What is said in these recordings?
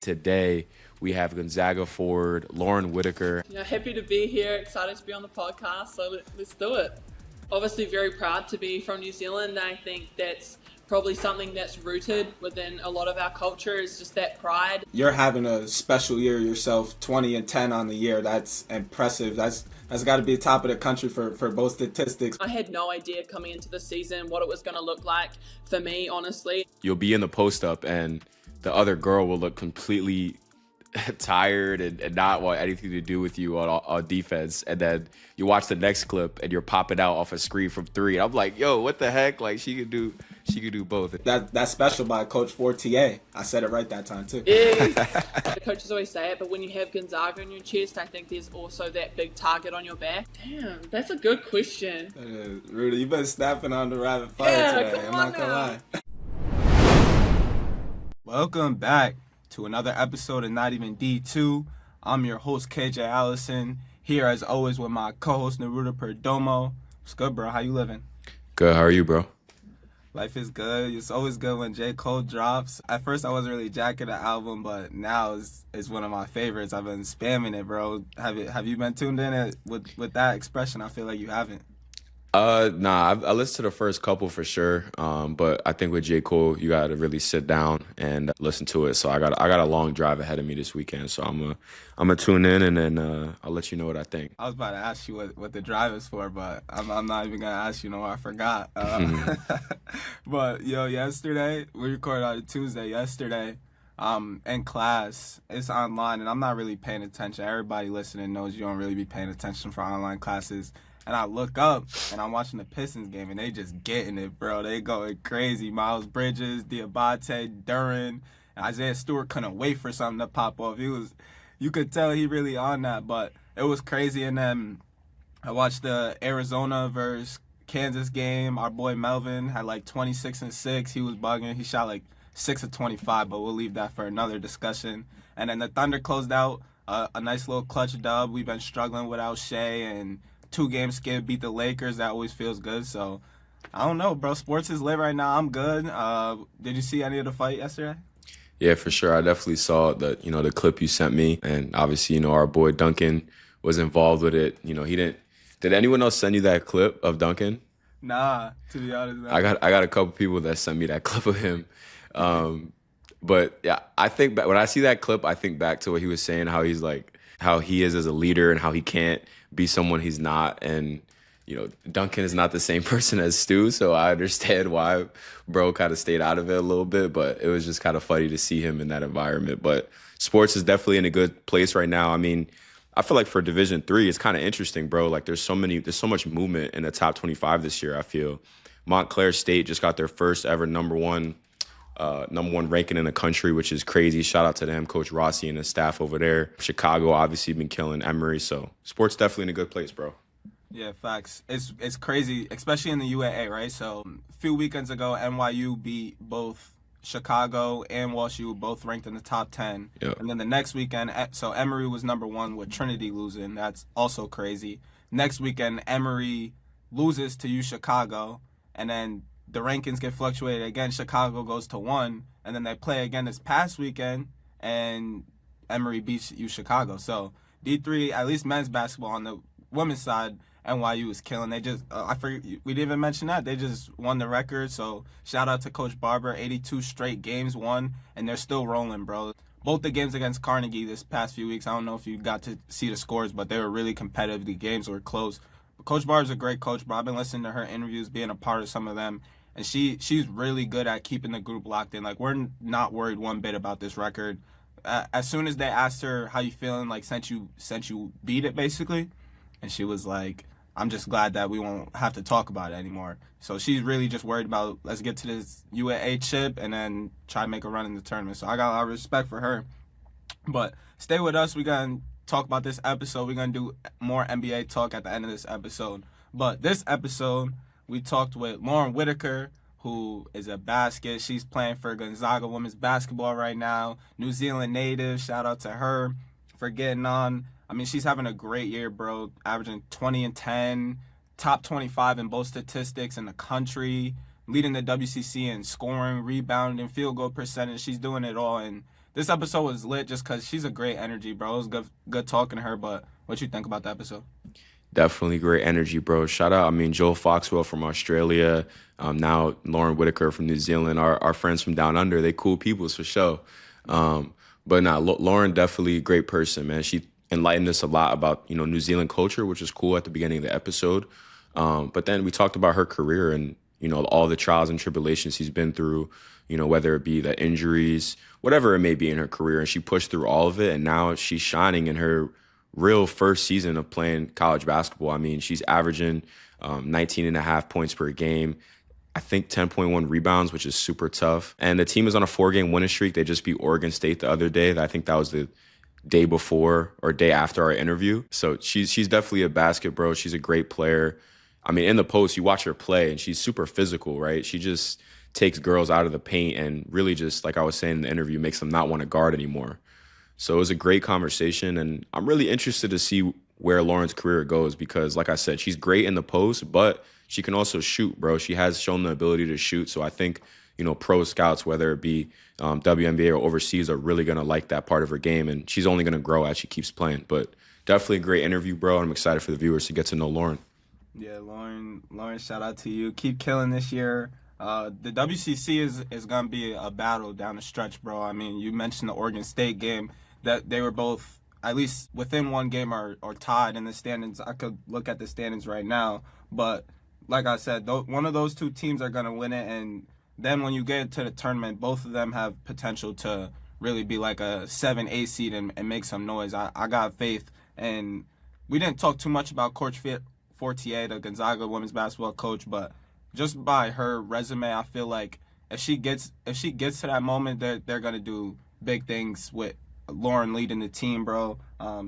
Today, we have Gonzaga forward Lauren Whittaker. Happy to be here, excited to be on the podcast, so let's do it. Obviously very proud to be from New Zealand. I think that's probably something that's rooted within a lot of our culture is just that pride. You're having a special year yourself, 20-10 on the year. That's impressive. That's got to be top of the country for both statistics. I had no idea coming into the season what it was going to look like for me, honestly. You'll be in the post-up and the other girl will look completely tired and not want anything to do with you on defense. And then you watch the next clip and you're popping out off a screen from three. And I'm like, yo, what the heck? Like she could do both. That's special by Coach Fortier. I said it right that time too. Yeah. The coaches always say it, but when you have Gonzaga on your chest, I think there's also that big target on your back. Damn, that's a good question. Rudy, you've been snapping on the rapid fire today. I'm not gonna lie. Welcome back to another episode of Not Even D2. I'm your host, KJ Allison, here as always with my co-host, Naruto Perdomo. What's good, bro? How you living? Good. How are you, bro? Life is good. It's always good when J. Cole drops. At first, I wasn't really jacking the album, but now it's one of my favorites. I've been spamming it, bro. Have you been tuned in with that expression? I feel like you haven't. Nah, I listened to the first couple for sure. But I think with J. Cole, you got to really sit down and listen to it. So I got a long drive ahead of me this weekend. So I'm gonna tune in and then I'll let you know what I think. I was about to ask you what the drive is for, but I'm not even gonna ask you. No, I forgot. But yesterday we recorded on a Tuesday. Yesterday, in class, it's online, and I'm not really paying attention. Everybody listening knows you don't really be paying attention for online classes. And I look up, and I'm watching the Pistons game, and they just getting it, bro. They going crazy. Miles Bridges, Diabate, Duran, and Isaiah Stewart couldn't wait for something to pop off. You could tell he really on that, but it was crazy. And then I watched the Arizona versus Kansas game. Our boy Melvin had like 26 and 6. He was bugging. He shot like 6 of 25, but we'll leave that for another discussion. And then the Thunder closed out a nice little clutch dub. We've been struggling without Shea, and 2-game skip, beat the Lakers. That always feels good. So I don't know, bro. Sports is lit right now. I'm good. Did you see any of the fight yesterday? Yeah, for sure. I definitely saw the clip you sent me, and obviously, our boy Duncan was involved with it. He didn't. Did anyone else send you that clip of Duncan? Nah, to be honest. I got a couple people that sent me that clip of him. But yeah, I think when I see that clip, I think back to what he was saying, how he is as a leader and how he can't be someone he's not. And, Duncan is not the same person as Stu, so I understand why bro kind of stayed out of it a little bit, but it was just kind of funny to see him in that environment. But sports is definitely in a good place right now. I mean, I feel like for Division III, it's kind of interesting, bro. Like there's so much movement in the top 25 this year, I feel. Montclair State just got their first ever number one ranking in the country, which is crazy. Shout out to them, Coach Rossi and his staff over there. Chicago obviously been killing Emory, so sports definitely in a good place, bro. Yeah, facts. It's crazy, especially in the UAA, right? So a few weekends ago, NYU beat both Chicago and WashU, both ranked in the top 10. Yep. And then the next weekend, so Emory was number 1 with Trinity losing. That's also crazy. Next weekend, Emory loses to U Chicago, and then the rankings get fluctuated again. Chicago goes to 1, and then they play again this past weekend, and Emory beats U Chicago. So D3, at least men's basketball on the women's side, NYU is killing. They just, I forget, we didn't even mention that. They just won the record. So shout out to Coach Barber, 82 straight games won, and they're still rolling, bro. Both the games against Carnegie this past few weeks, I don't know if you got to see the scores, but they were really competitive. The games were close. But Coach Barber's a great coach, bro. I've been listening to her interviews, being a part of some of them. And she's really good at keeping the group locked in. Like, we're not worried one bit about this record. As soon as they asked her how you feeling, like since you beat it, basically, and she was like, I'm just glad that we won't have to talk about it anymore. So she's really just worried about, let's get to this UAA chip and then try to make a run in the tournament. So I got a lot of respect for her. But stay with us. We're going to talk about this episode. We're going to do more NBA talk at the end of this episode. But this episode, we talked with Lauren Whittaker, who is a basket. She's playing for Gonzaga women's basketball right now. New Zealand native. Shout out to her for getting on. I mean, she's having a great year, bro. Averaging 20 and 10, top 25 in both statistics in the country, leading the WCC in scoring, rebounding, field goal percentage. She's doing it all, and this episode was lit just because she's a great energy, bro. It was good talking to her. But what you think about the episode? Definitely great energy, bro. Shout out, I mean, Joel Foxwell from Australia, now Lauren Whittaker from New Zealand, our friends from down under. They cool peoples for sure. But nah, Lauren definitely a great person, man. She enlightened us a lot about, New Zealand culture, which is cool at the beginning of the episode. But then we talked about her career and, all the trials and tribulations she's been through, whether it be the injuries, whatever it may be in her career. And she pushed through all of it. And now she's shining in her real first season of playing college basketball. I mean, she's averaging 19 and a half points per game. I think 10.1 rebounds, which is super tough. And the team is on a 4-game winning streak. They just beat Oregon State the other day. I think that was the day before or day after our interview. So she's definitely a basket bro. She's a great player. I mean, in the post, you watch her play, and she's super physical, right? She just takes girls out of the paint and really just, like I was saying in the interview, makes them not want to guard anymore. So it was a great conversation, and I'm really interested to see where Lauren's career goes because, like I said, she's great in the post, but she can also shoot, bro. She has shown the ability to shoot. So I think, pro scouts, whether it be WNBA or overseas, are really going to like that part of her game, and she's only going to grow as she keeps playing. But definitely a great interview, bro. I'm excited for the viewers to get to know Lauren. Yeah, Lauren, shout out to you. Keep killing this year. The WCC is going to be a battle down the stretch, bro. I mean, you mentioned the Oregon State game. That they were both at least within one game or tied in the standings. I could look at the standings right now, but like I said, one of those two teams are going to win it, and then when you get into the tournament, both of them have potential to really be like a 7-8 seed and make some noise. I got faith, and we didn't talk too much about Coach Fortier, the Gonzaga women's basketball coach, but just by her resume, I feel like if she gets to that moment, they're going to do big things with Lauren leading the team, bro.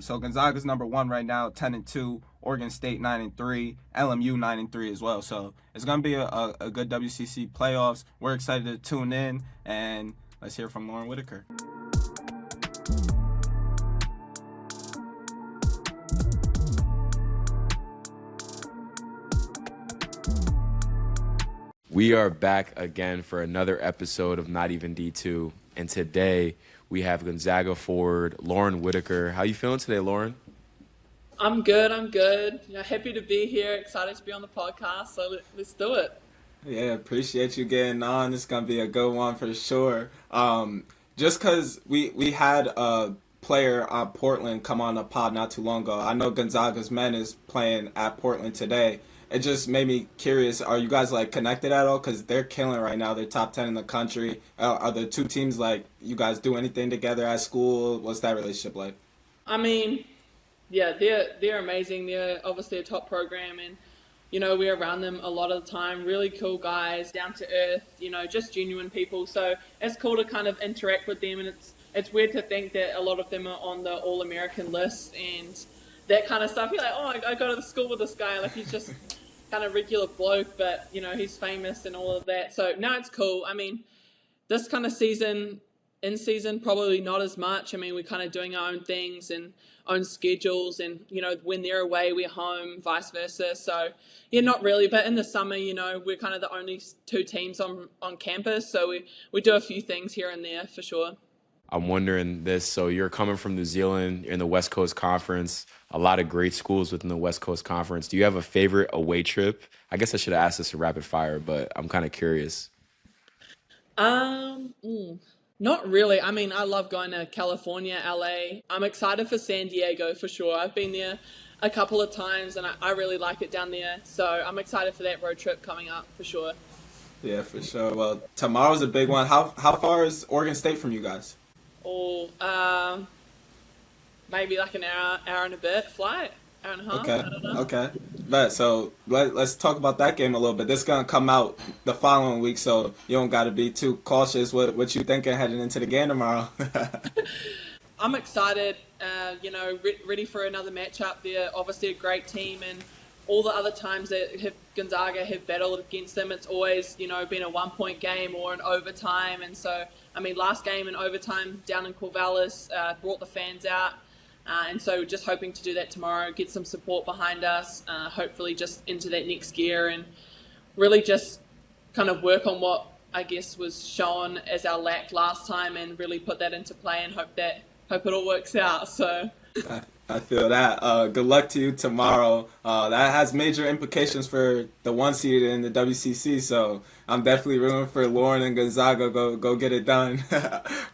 So Gonzaga's number 1 right now, 10-2. Oregon State 9-3. LMU 9-3 as well. So it's gonna be a good WCC playoffs. We're excited to tune in, and let's hear from Lauren Whittaker. We are back again for another episode of Not Even D2, and today we have Gonzaga forward Lauren Whittaker. How you feeling today, Lauren? I'm good. Happy to be here. Excited to be on the podcast. So let's do it. Yeah, appreciate you getting on. It's gonna be a good one for sure. Just because we had a player on Portland come on the pod not too long ago. I know Gonzaga's men is playing at Portland today. It just made me curious. Are you guys connected at all? Because they're killing right now. They're top 10 in the country. Are the two teams you guys do anything together at school? What's that relationship like? I mean, yeah, they're amazing. They're obviously a top program, and we're around them a lot of the time. Really cool guys, down to earth. Just genuine people. So it's cool to kind of interact with them, and it's weird to think that a lot of them are on the All-American list and that kind of stuff. You're like, oh, I go to the school with this guy. He's just kind of regular bloke, but he's famous and all of that. So no, it's cool. I mean, this kind of season, in season, probably not as much. I mean, we're kind of doing our own things and own schedules, and when they're away, we're home, vice versa. So yeah, not really. But in the summer, we're kind of the only two teams on campus, so we do a few things here and there for sure. I'm wondering this. So you're coming from New Zealand, you're in the West Coast Conference, a lot of great schools within the West Coast Conference. Do you have a favorite away trip? I guess I should have asked this in rapid fire, but I'm kind of curious. Not really. I mean, I love going to California, LA. I'm excited for San Diego for sure. I've been there a couple of times, and I really like it down there. So I'm excited for that road trip coming up for sure. Yeah, for sure. Well, tomorrow's a big one. How far is Oregon State from you guys? Maybe like an hour and a bit flight, hour and a half. Okay. I don't know. Okay. But so let's talk about that game a little bit. This is gonna come out the following week, so you don't got to be too cautious. What you thinking heading into the game tomorrow? I'm excited. Ready for another matchup. They're obviously a great team, and all the other times that Gonzaga have battled against them, it's always been a 1-point game or an overtime. And so, I mean, last game in overtime down in Corvallis brought the fans out. And so just hoping to do that tomorrow, get some support behind us, hopefully just into that next gear, and really just kind of work on what I guess, was shown as our lack last time, and really put that into play and hope it all works out. So I feel that. Good luck to you tomorrow. That has major implications for the 1 seed in the WCC. So I'm definitely rooting for Lauren and Gonzaga. Go get it done.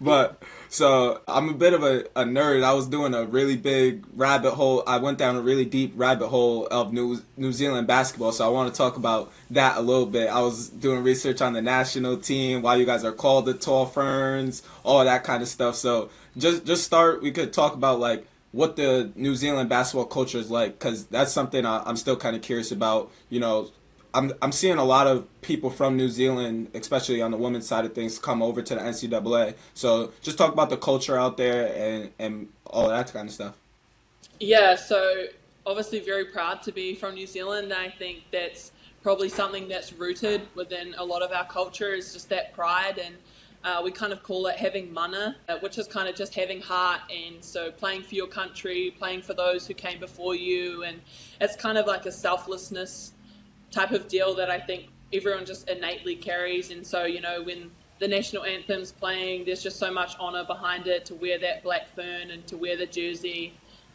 But so I'm a bit of a nerd. I was doing a really big rabbit hole. I went down a really deep rabbit hole of New Zealand basketball. So I want to talk about that a little bit. I was doing research on the national team, why you guys are called the Tall Ferns, all that kind of stuff. So just start. We could talk about like what the New Zealand basketball culture is like, because that's something I'm still kind of curious about. You know, I'm seeing a lot of people from New Zealand, especially on the women's side of things, come over to the NCAA. So just talk about the culture out there and all that kind of stuff. yeah, so obviously very proud to be from New Zealand. I think that's probably something that's rooted within a lot of our culture, is just that pride. And we kind of call it having mana, which is kind of just having heart. And so playing for your country, playing for those who came before you. And it's kind of like a selflessness type of deal that I think everyone just innately carries. And so, you know, when the national anthem's playing, there's just so much honour behind it to wear that black fern and to wear the jersey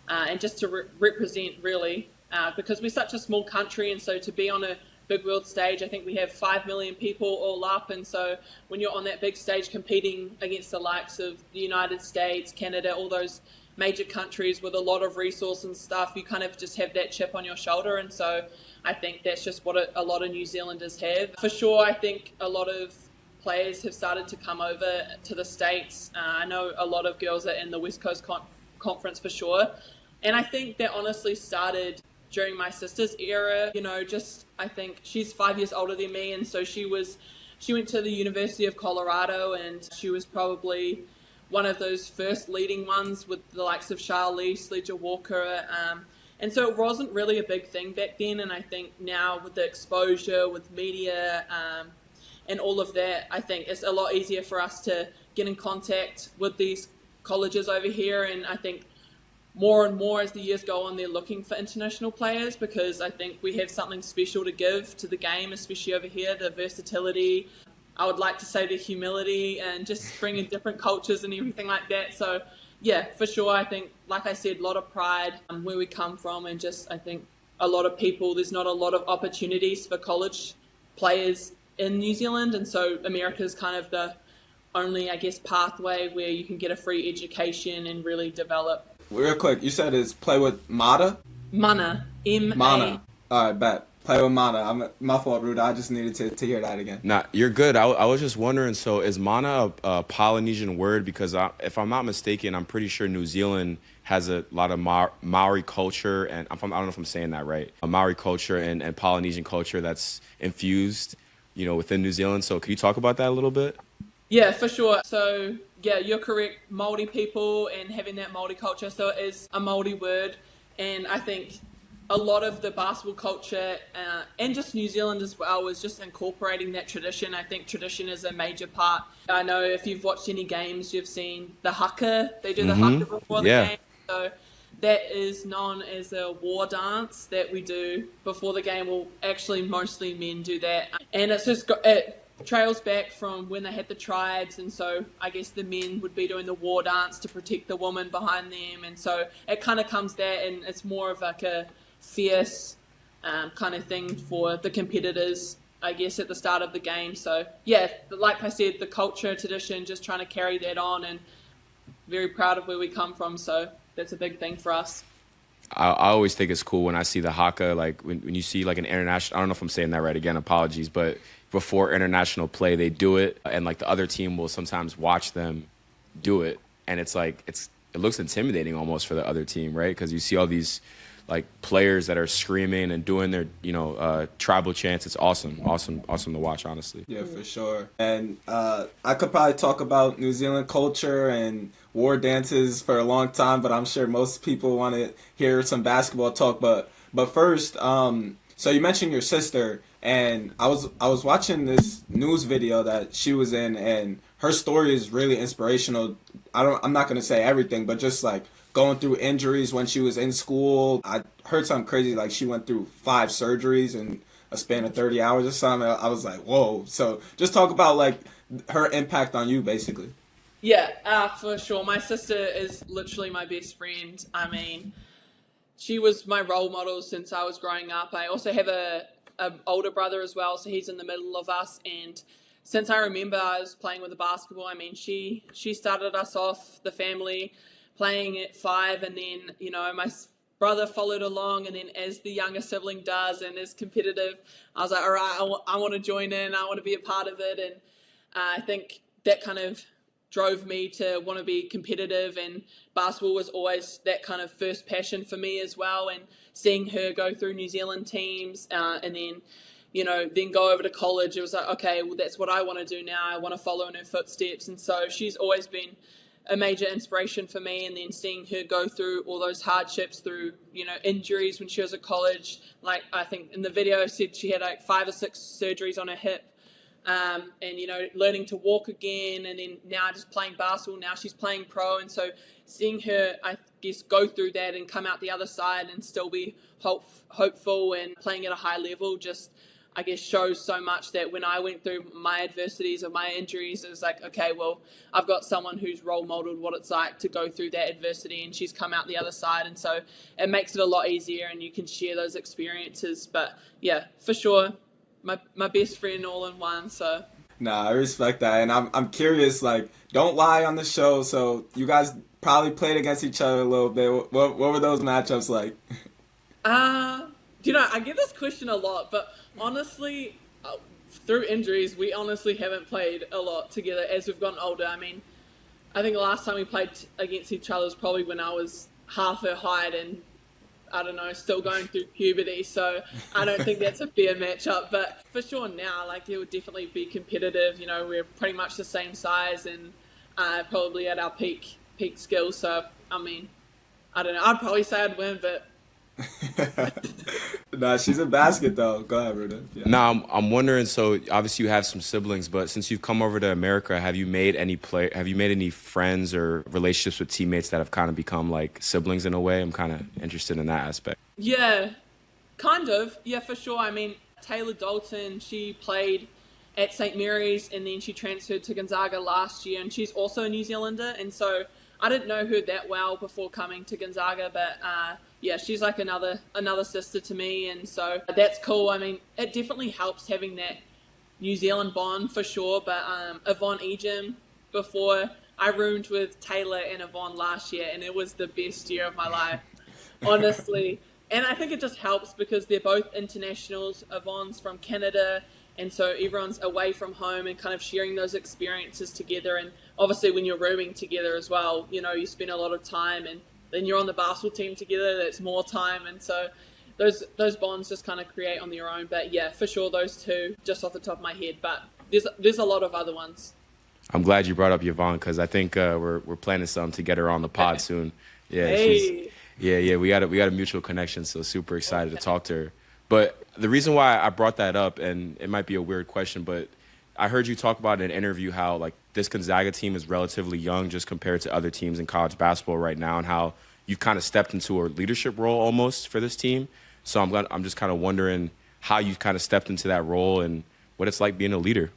and just to represent, really, because we're such a small country. And so to be on a big world stage, I think we have 5 million people all up, and so when you're on that big stage competing against the likes of the United States, Canada, all those major countries with a lot of resource and stuff, you kind of just have that chip on your shoulder. And so I think that's just what a lot of New Zealanders have. For sure, I think a lot of players have started to come over to the States. I know a lot of girls are in the West Coast Conference for sure, and I think that honestly started during my sister's era. You know, just I think she's 5 years older than me, and so she went to the University of Colorado, and she was probably one of those first leading ones with the likes of Charlie, Sledger Walker, and so it wasn't really a big thing back then. And I think now with the exposure, with media, and all of that, I think it's a lot easier for us to get in contact with these colleges over here. And I think more and more as the years go on, they're looking for international players, because I think we have something special to give to the game, especially over here, the versatility. I would like to say the humility and just bringing different cultures and everything like that. So yeah, for sure, I think, like I said, a lot of pride where we come from, and just I think a lot of people, there's not a lot of opportunities for college players in New Zealand, and so America's kind of the only, I guess, pathway where you can get a free education and really develop. Real quick, you said it's play with Mata? Mana. M-A. Mana. All right, bet. Play with Mana. My fault, Ruda. I just needed to hear that again. Nah, you're good. I was just wondering, so is mana a Polynesian word? Because if I'm not mistaken, I'm pretty sure New Zealand has a lot of Maori culture, and I don't know if I'm saying that right. A Maori culture and Polynesian culture that's infused, you know, within New Zealand. So could you talk about that a little bit? Yeah, for sure. So yeah, you're correct. Māori people and having that Māori culture. So it is a Māori word, and I think a lot of the basketball culture and just New Zealand as well was just incorporating that tradition. I think tradition is a major part. I know if you've watched any games, you've seen the Haka. They do the Haka before the game. So that is known as a war dance that we do before the game. Well, actually, mostly men do that. And it's just it trails back from when they had the tribes, and so I guess the men would be doing the war dance to protect the woman behind them. And so it kind of comes there, and it's more of like a fierce kind of thing for the competitors, I guess, at the start of the game. So yeah, like I said, the culture, tradition, just trying to carry that on, and very proud of where we come from. So that's a big thing for us. I always think it's cool when I see the Haka, like when you see like an international, I don't know if I'm saying that right, again, apologies, but before international play, they do it, and like the other team will sometimes watch them do it, and it's like, it looks intimidating almost for the other team, right? Because you see all these like players that are screaming and doing their, you know, tribal chants. It's awesome to watch, honestly. Yeah, for sure. And I could probably talk about New Zealand culture and war dances for a long time, but I'm sure most people want to hear some basketball talk. But first, so you mentioned your sister, and I was watching this news video that she was in, and her story is really inspirational. I'm not gonna say everything, but just like going through injuries when she was in school. I heard something crazy, like she went through 5 surgeries and a span of 30 hours or something. I was like, whoa. So just talk about like her impact on you, basically. Yeah, for sure. My sister is literally my best friend. I mean, she was my role model since I was growing up. I also have a older brother as well, so he's in the middle of us. And since I remember I was playing with the basketball, I mean, she started us off, the family, playing at 5, and then, you know, my brother followed along, and then as the younger sibling does and is competitive, I was like, all right, I want to join in, I want to be a part of it. And I think that kind of drove me to want to be competitive, and basketball was always that kind of first passion for me as well. And seeing her go through New Zealand teams, and then, you know, then go over to college, it was like, okay, well, that's what I want to do now. I want to follow in her footsteps. And so she's always been a major inspiration for me. And then seeing her go through all those hardships, through, you know, injuries when she was at college, like I think in the video said she had like 5 or 6 surgeries on her hip. And, you know, learning to walk again, and then now just playing basketball. Now she's playing pro. And so seeing her, I guess, go through that and come out the other side and still be hopeful and playing at a high level, just, I guess, shows so much that when I went through my adversities or my injuries, it was like, okay, well, I've got someone who's role modeled what it's like to go through that adversity, and she's come out the other side. And so it makes it a lot easier, and you can share those experiences. But yeah, for sure, my best friend all in one. So Nah, I respect that, and I'm curious. Like, don't lie on the show. So you guys probably played against each other a little bit. What were those matchups like? you know, I get this question a lot, but honestly, through injuries, we honestly haven't played a lot together as we've gotten older. I mean, I think the last time we played against each other was probably when I was half her height and, I don't know, still going through puberty. So I don't think that's a fair matchup. But for sure now, like, it would definitely be competitive. You know, we're pretty much the same size and probably at our peak skills. So, I mean, I don't know. I'd probably say I'd win, but... Nah, she's a basket, though. Go ahead, Ruda. Yeah. Now, I'm wondering. So obviously you have some siblings, but since you've come over to America, have you made any friends or relationships with teammates that have kind of become like siblings in a way? I'm kind of interested in that aspect. Yeah, kind of. Yeah, for sure. I mean, Taylor Dalton, she played at St. Mary's and then she transferred to Gonzaga last year, and she's also a New Zealander. And so I didn't know her that well before coming to Gonzaga, but yeah, she's like another sister to me, and so that's cool. I mean, it definitely helps having that New Zealand bond for sure. But Yvonne Ejim, before, I roomed with Taylor and Yvonne last year, and it was the best year of my life, honestly. And I think it just helps because they're both internationals. Yvonne's from Canada, and so everyone's away from home and kind of sharing those experiences together. And obviously when you're rooming together as well, you know, you spend a lot of time, and then you're on the basketball team together, that's more time. And so those bonds just kind of create on your own. But yeah, for sure, those two just off the top of my head. But there's a lot of other ones. I'm glad you brought up Yvonne because I think we're planning something to get her on the pod soon. Yeah, Hey. we got a mutual connection, so super excited to talk to her. But the reason why I brought that up, and it might be a weird question, but I heard you talk about in an interview how like this Gonzaga team is relatively young just compared to other teams in college basketball right now, and how you've kind of stepped into a leadership role almost for this team. So I'm just kind of wondering how you kind of stepped into that role and what it's like being a leader.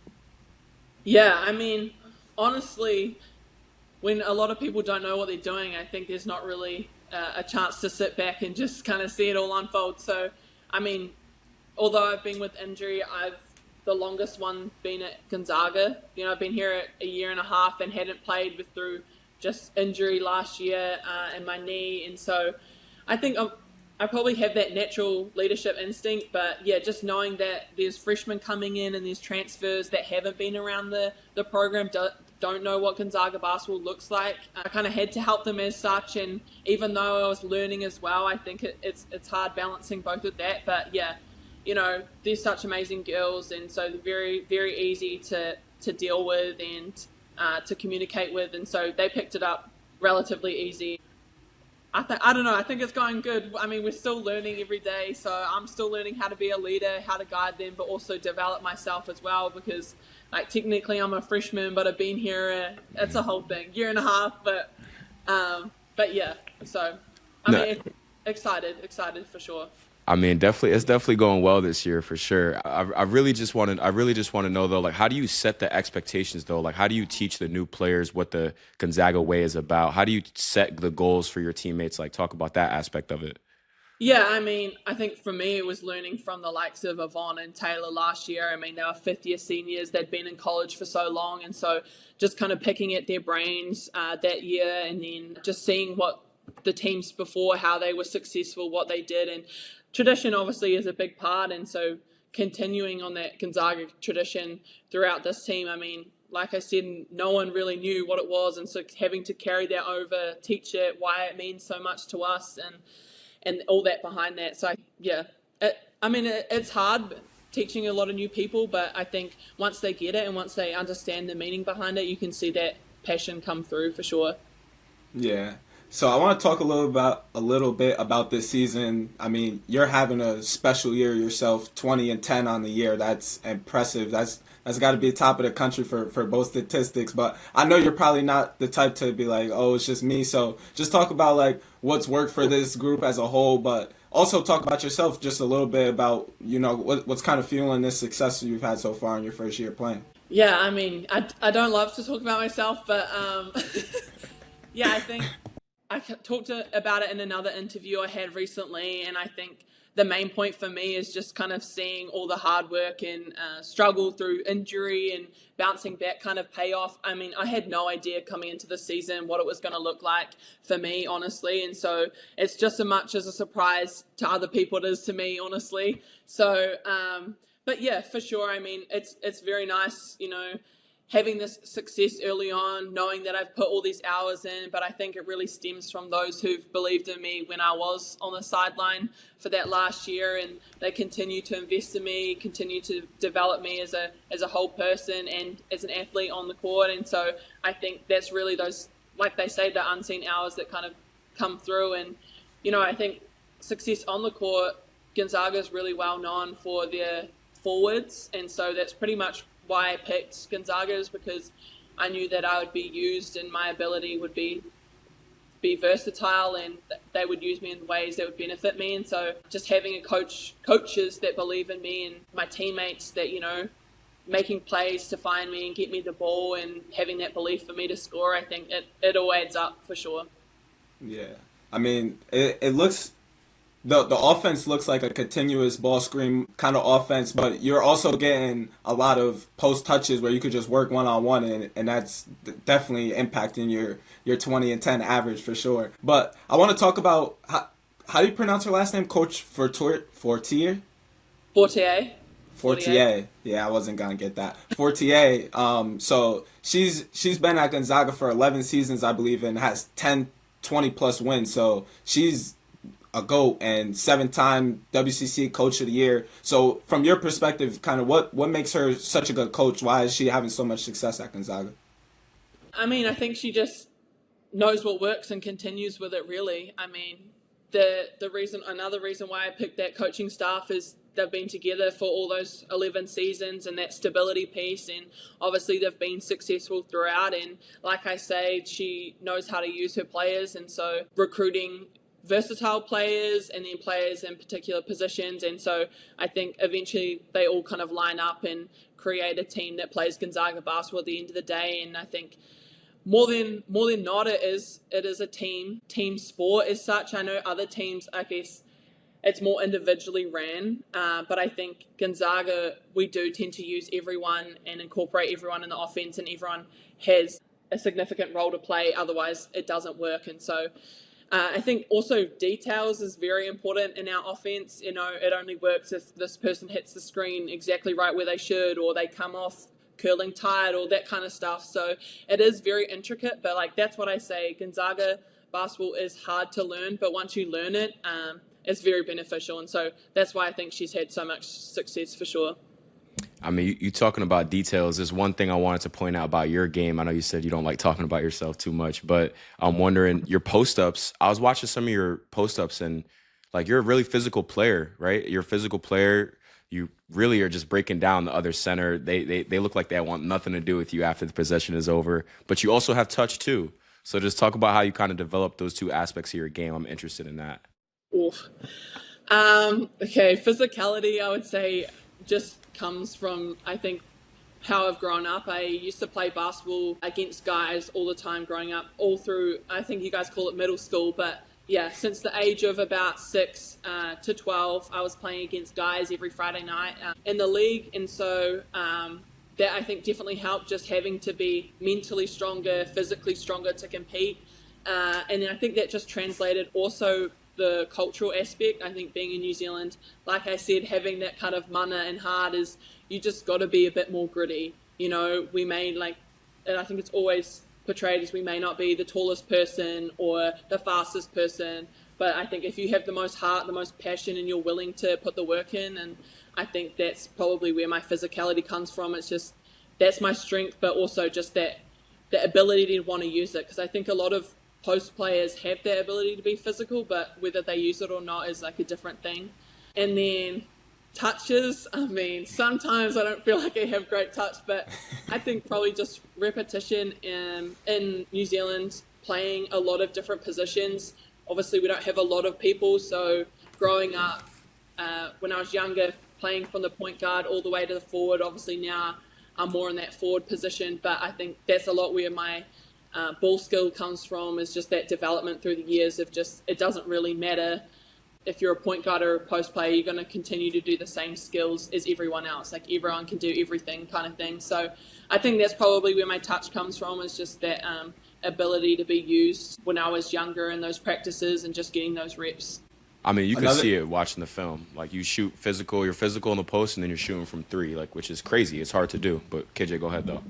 Yeah, I mean, honestly, when a lot of people don't know what they're doing, I think there's not really a chance to sit back and just kind of see it all unfold. So, I mean, although I've been with injury, I've the longest one been at Gonzaga. You know, I've been here a year and a half and hadn't played through just injury last year and my knee. And so I think I probably have that natural leadership instinct. But yeah, just knowing that there's freshmen coming in and there's transfers that haven't been around the program, don't know what Gonzaga basketball looks like. I kind of had to help them as such. And even though I was learning as well, I think it's hard balancing both of that. But yeah, you know, they're such amazing girls, and so they're very, very easy to deal with and to communicate with, and so they picked it up relatively easy. I don't know, I think it's going good. I mean, we're still learning every day, so I'm still learning how to be a leader, how to guide them, but also develop myself as well, because like technically I'm a freshman, but I've been here, it's a whole thing, year and a half, but yeah, so I mean, excited for sure. I mean, definitely, it's definitely going well this year for sure. I really just want to know though, like, how do you set the expectations though? Like, how do you teach the new players what the Gonzaga way is about? How do you set the goals for your teammates? Like, talk about that aspect of it. Yeah, I mean, I think for me, it was learning from the likes of Yvonne and Taylor last year. I mean, they were fifth-year seniors. They'd been in college for so long. And so just kind of picking at their brains that year and then just seeing what the teams before, how they were successful, what they did. And tradition obviously is a big part. And so continuing on that Gonzaga tradition throughout this team, I mean, like I said, no one really knew what it was. And so having to carry that over, teach it, why it means so much to us, and all that behind that. So, yeah, it's hard teaching a lot of new people, but I think once they get it and once they understand the meaning behind it, you can see that passion come through for sure. Yeah. So I want to talk a little bit about this season. I mean, you're having a special year yourself, 20-10 on the year. That's impressive. That's got to be top of the country for both statistics. But I know you're probably not the type to be like, oh, it's just me. So just talk about like what's worked for this group as a whole, but also talk about yourself just a little bit about, you know, what's kind of fueling this success you've had so far in your first year playing. Yeah, I mean, I don't love to talk about myself, but yeah, I think I talked about it in another interview I had recently, and I think the main point for me is just kind of seeing all the hard work and struggle through injury and bouncing back kind of pay off. I mean, I had no idea coming into the season what it was going to look like for me, honestly. And so it's just as much as a surprise to other people it is to me, honestly. So, but yeah, for sure. I mean, it's very nice, you know, having this success early on, knowing that I've put all these hours in, but I think it really stems from those who've believed in me when I was on the sideline for that last year, and they continue to invest in me, continue to develop me as a whole person and as an athlete on the court. And so I think that's really those, like they say, the unseen hours that kind of come through. And, you know, I think success on the court, Gonzaga is really well known for their forwards, and so that's pretty much why I picked Gonzaga, is because I knew that I would be used and my ability would be versatile, and they would use me in ways that would benefit me. And so just having coaches that believe in me and my teammates that, you know, making plays to find me and get me the ball and having that belief for me to score, I think it all adds up for sure. Yeah. I mean, it looks... The offense looks like a continuous ball screen kind of offense, but you're also getting a lot of post touches where you could just work one-on-one, and that's definitely impacting your 20-10 average for sure. But I want to talk about, how do you pronounce her last name? Coach Fortier? Fortier. Yeah, I wasn't going to get that. Fortier. So she's been at Gonzaga for 11 seasons, I believe, and has 10, 20-plus wins. So she's a GOAT and 7-time WCC Coach of the Year. So from your perspective, kind of what makes her such a good coach? Why is she having so much success at Gonzaga? I mean, I think she just knows what works and continues with it, really. I mean, another reason why I picked that coaching staff is they've been together for all those 11 seasons, and that stability piece, and obviously they've been successful throughout. And like I say, she knows how to use her players, and so recruiting versatile players and then players in particular positions. And so I think eventually they all kind of line up and create a team that plays Gonzaga basketball at the end of the day. And I think more than not, it is a team sport as such. I know other teams, I guess it's more individually ran, but I think Gonzaga, we do tend to use everyone and incorporate everyone in the offense, and everyone has a significant role to play, otherwise it doesn't work. And so I think also details is very important in our offense. You know, it only works if this person hits the screen exactly right where they should, or they come off curling tight, or that kind of stuff. So it is very intricate, but like that's what I say. Gonzaga basketball is hard to learn, but once you learn it, it's very beneficial. And so that's why I think she's had so much success for sure. I mean, you talking about details. There's one thing I wanted to point out about your game. I know you said you don't like talking about yourself too much, but I'm wondering your post-ups. I was watching some of your post-ups, and like you're a really physical player, right? You're a physical player. You really are just breaking down the other center. They look like they want nothing to do with you after the possession is over. But you also have touch too. So just talk about how you kind of develop those two aspects of your game. I'm interested in that. Oof. Okay, physicality, I would say, just comes from, I think, how I've grown up. I used to play basketball against guys all the time growing up, all through, I think you guys call it middle school, but yeah, since the age of about 6 to 12, I was playing against guys every Friday night in the league. And so that I think definitely helped, just having to be mentally stronger, physically stronger to compete. And then I think that just translated also the cultural aspect. I think being in New Zealand, like I said, having that kind of mana and heart is, you just got to be a bit more gritty. You know, we may and I think it's always portrayed as we may not be the tallest person or the fastest person, but I think if you have the most heart, the most passion, and you're willing to put the work in, and I think that's probably where my physicality comes from. It's just, that's my strength, but also just that the ability to want to use it, because I think a lot of post players have that ability to be physical, but whether they use it or not is like a different thing. And then touches, I mean, sometimes I don't feel like I have great touch, but I think probably just repetition in New Zealand, playing a lot of different positions. Obviously, we don't have a lot of people, so growing up, when I was younger, playing from the point guard all the way to the forward, obviously now I'm more in that forward position, but I think that's a lot where my ball skill comes from, is just that development through the years of just, it doesn't really matter if you're a point guard or a post player, you're going to continue to do the same skills as everyone else. Like, everyone can do everything kind of thing. So I think that's probably where my touch comes from, is just that ability to be used when I was younger in those practices and just getting those reps. I mean, you can see it watching the film. Like, you shoot physical, you're physical in the post, and then you're shooting from three, like, which is crazy. It's hard to do. But KJ, go ahead though.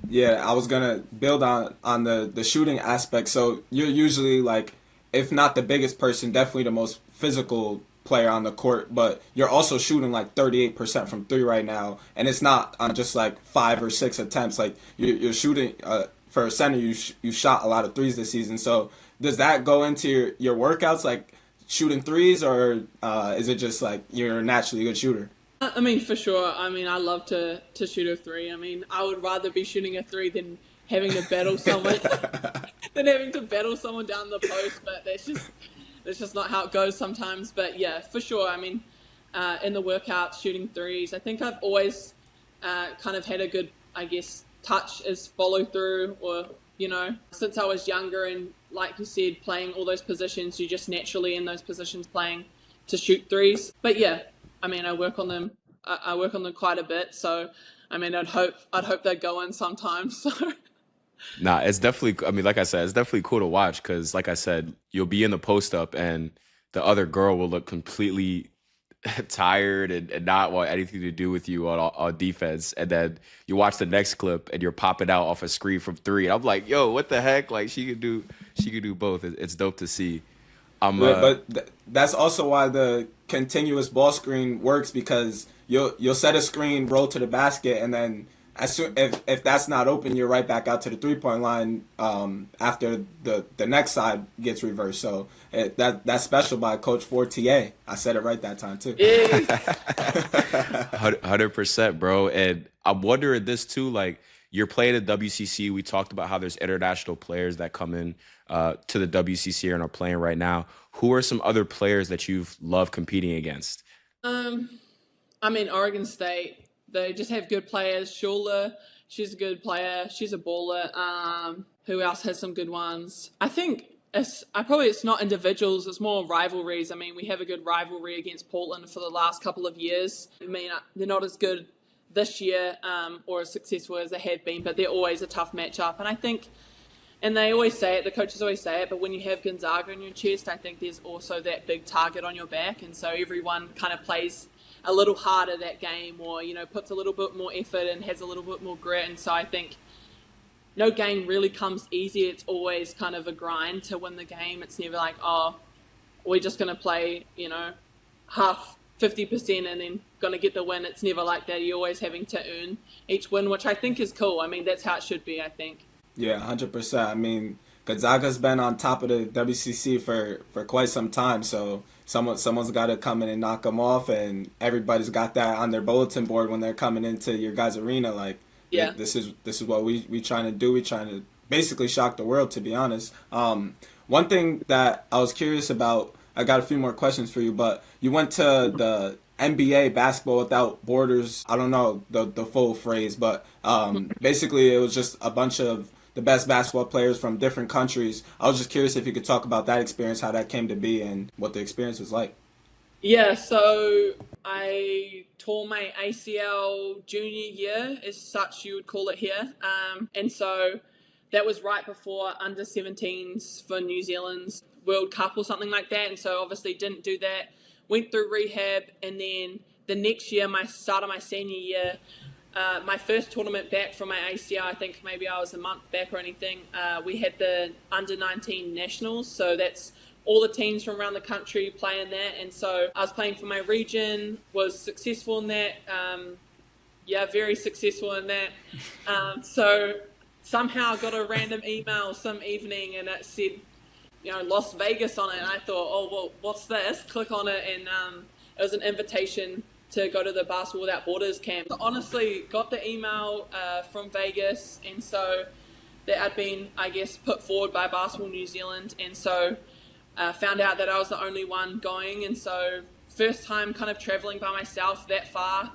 Yeah, I was gonna build on the shooting aspect. So you're usually, like, if not the biggest person, definitely the most physical player on the court, but you're also shooting like 38% from three right now, and it's not on just like 5 or 6 attempts. Like, you're shooting for a center, you shot a lot of threes this season. So does that go into your workouts, like shooting threes, or is it just like you're naturally a good shooter? I mean, for sure. I mean, I love to shoot a three. I mean, I would rather be shooting a three than having to battle someone down the post, but that's just not how it goes sometimes. But yeah, for sure. I mean, in the workouts, shooting threes, I think I've always kind of had a good, I guess, touch as follow through, or, you know, since I was younger, and like you said, playing all those positions, you're just naturally in those positions playing to shoot threes. But yeah, I mean, I work on them quite a bit. So, I mean, I'd hope they'd go in sometimes. So. Nah, it's definitely, I mean, like I said, it's definitely cool to watch, because, like I said, you'll be in the post up and the other girl will look completely tired and not want anything to do with you on defense. And then you watch the next clip and you're popping out off a screen from three. And I'm like, yo, what the heck? Like, she could do both. It's dope to see. That's also why the continuous ball screen works, because you'll set a screen, roll to the basket, and then if that's not open, you're right back out to the 3-point line after the next side gets reversed. So that's special by Coach Fortier. I said it right that time too. 100%, bro. And I'm wondering this too, like, you're playing at WCC. We talked about how there's international players that come in to the WCC and are playing right now. Who are some other players that you've loved competing against? I mean, Oregon State, they just have good players. Shula, she's a good player. She's a baller. Who else has some good ones? I think it's not individuals. It's more rivalries. I mean, we have a good rivalry against Portland for the last couple of years. I mean, they're not as good this year or as successful as they have been, but they're always a tough matchup. And I think, and they always say it, the coaches always say it, but when you have Gonzaga in your chest, I think there's also that big target on your back. And so everyone kind of plays a little harder that game, or, you know, puts a little bit more effort and has a little bit more grit. And so I think no game really comes easy. It's always kind of a grind to win the game. It's never like, oh, we're just going to play, you know, half 50% and then going to get the win. It's never like that. You're always having to earn each win, which I think is cool. I mean, that's how it should be, I think. Yeah, 100%. I mean, Gonzaga's been on top of the WCC for quite some time, so someone's got to come in and knock them off, and everybody's got that on their bulletin board when they're coming into your guys' arena. Like, yeah, this is what we trying to do. We trying to basically shock the world, to be honest. One thing that I was curious about, I got a few more questions for you, but you went to the NBA, Basketball Without Borders. I don't know the full phrase, but basically it was just a bunch of the best basketball players from different countries. I was just curious if you could talk about that experience, how that came to be, and what the experience was like. Yeah, so I tore my ACL junior year, as such you would call it here. And so that was right before under 17s for New Zealand's World Cup or something like that. And so obviously didn't do that. Went through rehab, and then the next year, start of my senior year, my first tournament back from my ACL, I think maybe I was a month back or anything, we had the under 19 nationals. So that's all the teams from around the country playing that. And so I was playing for my region, was successful in that. Very successful in that. So somehow I got a random email some evening, and it said, Las Vegas on it. And I thought, oh, well, what's this? Click on it, and it was an invitation to go to the Basketball Without Borders camp. So honestly, got the email from Vegas, and so that had been, I guess, put forward by Basketball New Zealand, and so found out that I was the only one going, and so first time kind of traveling by myself that far,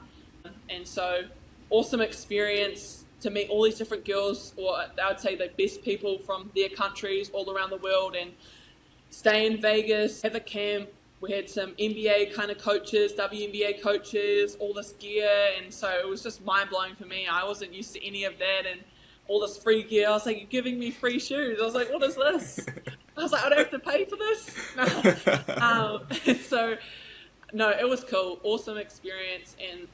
and so awesome experience to meet all these different girls, or I would say the best people from their countries all around the world, and stay in Vegas, have a camp. We had some NBA kind of coaches, WNBA coaches, all this gear, and so it was just mind-blowing for me. I wasn't used to any of that, and all this free gear. I was like, you're giving me free shoes. I was like, what is this? I was like, I don't have to pay for this? So, no, it was cool. Awesome experience, and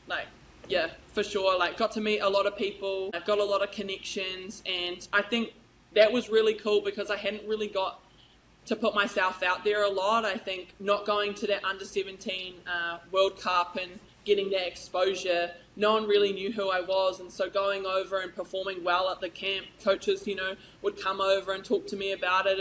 yeah, for sure. Got to meet a lot of people. I got a lot of connections, and I think that was really cool because I hadn't really got to put myself out there a lot. I think not going to that under 17 World Cup and getting that exposure, no one really knew who I was, and so going over and performing well at the camp, coaches, would come over and talk to me about it,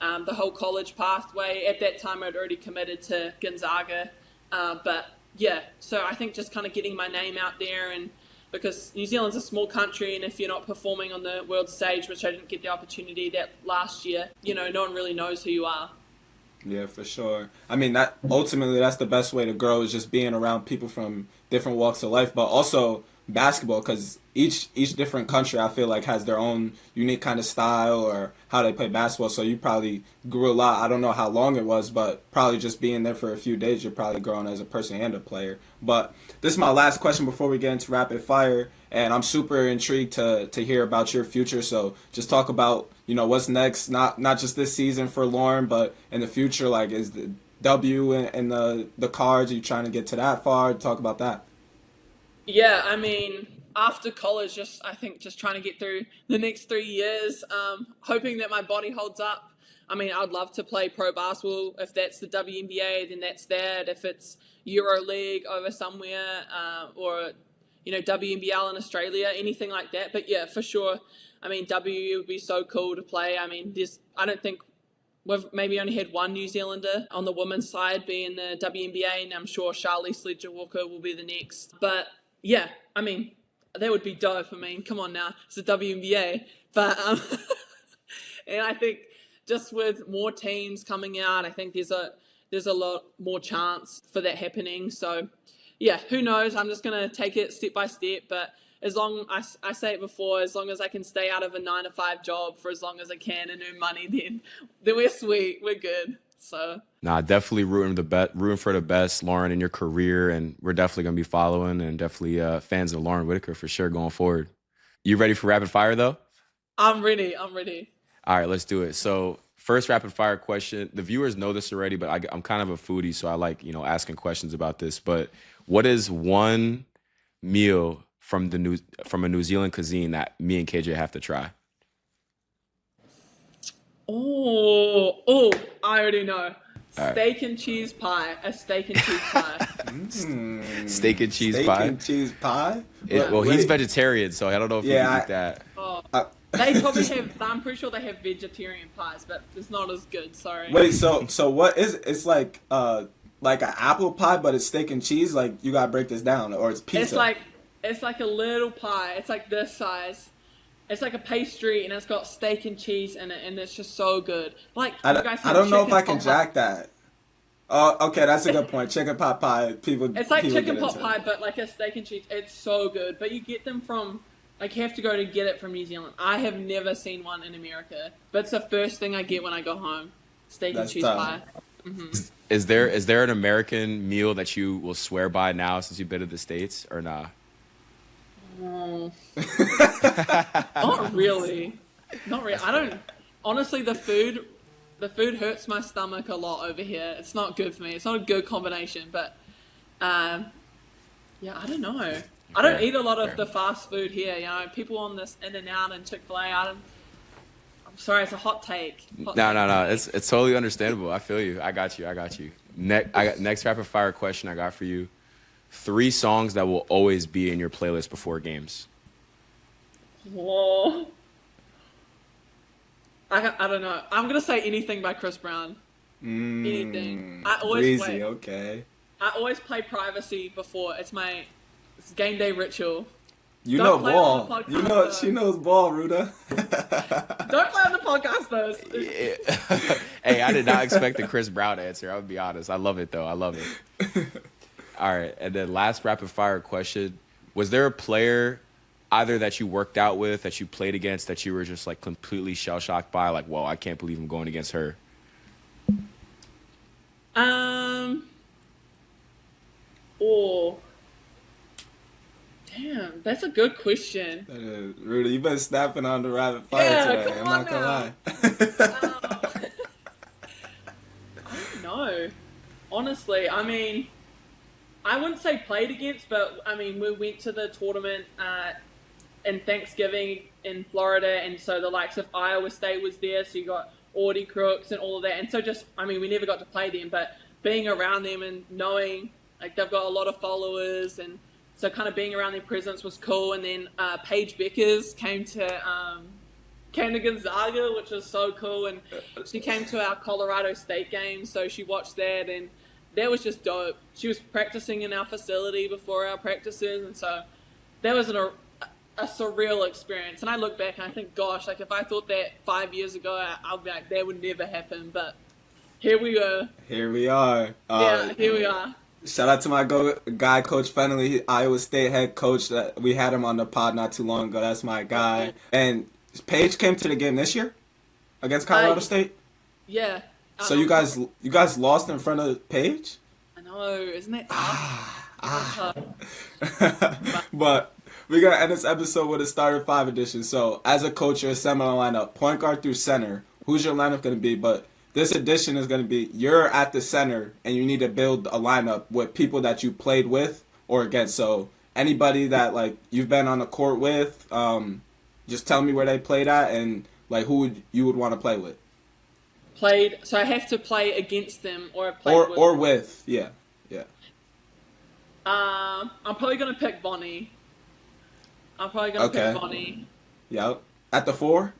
and the whole college pathway. At that time, I'd already committed to Gonzaga, but yeah, so I think just kind of getting my name out there, and because New Zealand's a small country, and if you're not performing on the world stage, which I didn't get the opportunity that last year, no one really knows who you are. Yeah, for sure. I mean, that's the best way to grow, is just being around people from different walks of life, but also basketball, because each different country, I feel like, has their own unique kind of style or how they play basketball. So you probably grew a lot. I don't know how long it was, but probably just being there for a few days, you're probably growing as a person and a player. But this is my last question before we get into rapid fire, and I'm super intrigued to hear about your future. So just talk about, what's next, not just this season for Lauren, but in the future. Like, is the W in the cards? Are you trying to get to that far? Talk about that. Yeah, I mean, after college, I think just trying to get through the next 3 years, hoping that my body holds up. I mean, I'd love to play pro basketball. If that's the WNBA, then that's that. If it's EuroLeague over somewhere, or WNBL in Australia, anything like that. But yeah, for sure. I mean, W would be so cool to play. I mean, I don't think we've maybe only had one New Zealander on the women's side be in the WNBA, and I'm sure Charlize Sledger-Walker will be the next. But yeah, I mean, that would be dope. I mean, come on now, it's the WNBA. But and I think just with more teams coming out, I think there's a lot more chance for that happening. So yeah, who knows? I'm just gonna take it step by step. But as long I say it before, as long as I can stay out of a 9-to-5 job for as long as I can and earn money, then we're sweet, we're good. So definitely rooting for the best, Lauren, in your career, and we're definitely gonna be following, and definitely fans of Lauren Whittaker for sure going forward. You ready for rapid fire though? I'm ready. All right, let's do it. So first rapid fire question. The viewers know this already, but I'm kind of a foodie, so I like asking questions about this. But what is one meal from a New Zealand cuisine that me and KJ have to try? Oh, I already know. All Steak and cheese pie. A steak and cheese pie. Steak and cheese Steak pie? and cheese pie? Well, he's vegetarian, so I don't know if he can eat that. Oh, they probably have, I'm pretty sure they have vegetarian pies, but it's not as good, sorry. Wait, so what is it? It's like an apple pie, but it's steak and cheese? Like, you gotta break this down, or it's pizza? It's like a little pie. It's like this size. It's like a pastry, and it's got steak and cheese in it, and it's just so good. Like, I don't know if I can jack that. Oh, okay, that's a good point. Chicken pot pie. It's like people chicken get pot into pie, it. but like a steak and cheese. It's so good. But you get them from, like, you have to go to get it from New Zealand. I have never seen one in America. But it's the first thing I get when I go home. Steak and That's cheese tough. pie. Is there an American meal that you will swear by now since you've been to the States or nah? Oh. Not really. Not really. I don't. Honestly, the food hurts my stomach a lot over here. It's not good for me. It's not a good combination. But, yeah, I don't know. I don't Fair, eat a lot of fair. the fast food here. You know, people on this In-N-Out and Chick-fil-A. I'm sorry, it's a hot take. No. It's totally understandable. I feel you. I got you. Next rapid fire question I got for you. 3 songs that will always be in your playlist before games. Whoa. I don't know. I'm gonna say anything by Chris Brown. Anything. I always Breezy, play. okay. I always play Privacy before. It's game day ritual. You Don't know play it on the ball. podcast, You know though. she knows ball, Ruda. Don't play on the podcast though. Hey, I did not expect the Chris Brown answer. I would be honest. I love it though. I love it. All right, and then last rapid fire question: was there a player either that you worked out with, that you played against, that you were just like completely shell shocked by, like, whoa, I can't believe I'm going against her? Oh. Damn, that's a good question. That is, Ruda, you've been snapping on the rapid fire Yeah, today. come I'm on not gonna lie. I don't know. Honestly, I mean, I wouldn't say played against, but I mean, we went to the tournament in Thanksgiving in Florida, and so the likes of Iowa State was there, so you got Audie Crooks and all of that, and so just, I mean, we never got to play them, but being around them and knowing, like, they've got a lot of followers, and so kind of being around their presence was cool, and then Paige Beckers came to Gonzaga, which was so cool, and she came to our Colorado State game, so she watched that, and that was just dope. She was practicing in our facility before our practices, and so that was a surreal experience. And I look back and I think, gosh, like if I thought that 5 years ago, I'll be like, that would never happen. But here we go. Here we are. Yeah, here we are. Shout out to my guy, Coach Fennelly, Iowa State head coach. That we had him on the pod not too long ago. That's my guy. And Paige came to the game this year against Colorado State. Yeah. So you guys lost in front of Paige? I know, isn't it tough? But we're gonna end this episode with a starter 5 edition. So as a coach, you're assembling a lineup, point guard through center. Who's your lineup gonna be? But this edition is gonna be you're at the center and you need to build a lineup with people that you played with or against. So anybody that like you've been on the court with, just tell me where they played at and like who you would want to play with. Played, so I have to play against them or play with Or them. with, yeah. I'm probably gonna pick Bonnie. Pick Bonnie. Yeah. At the 4?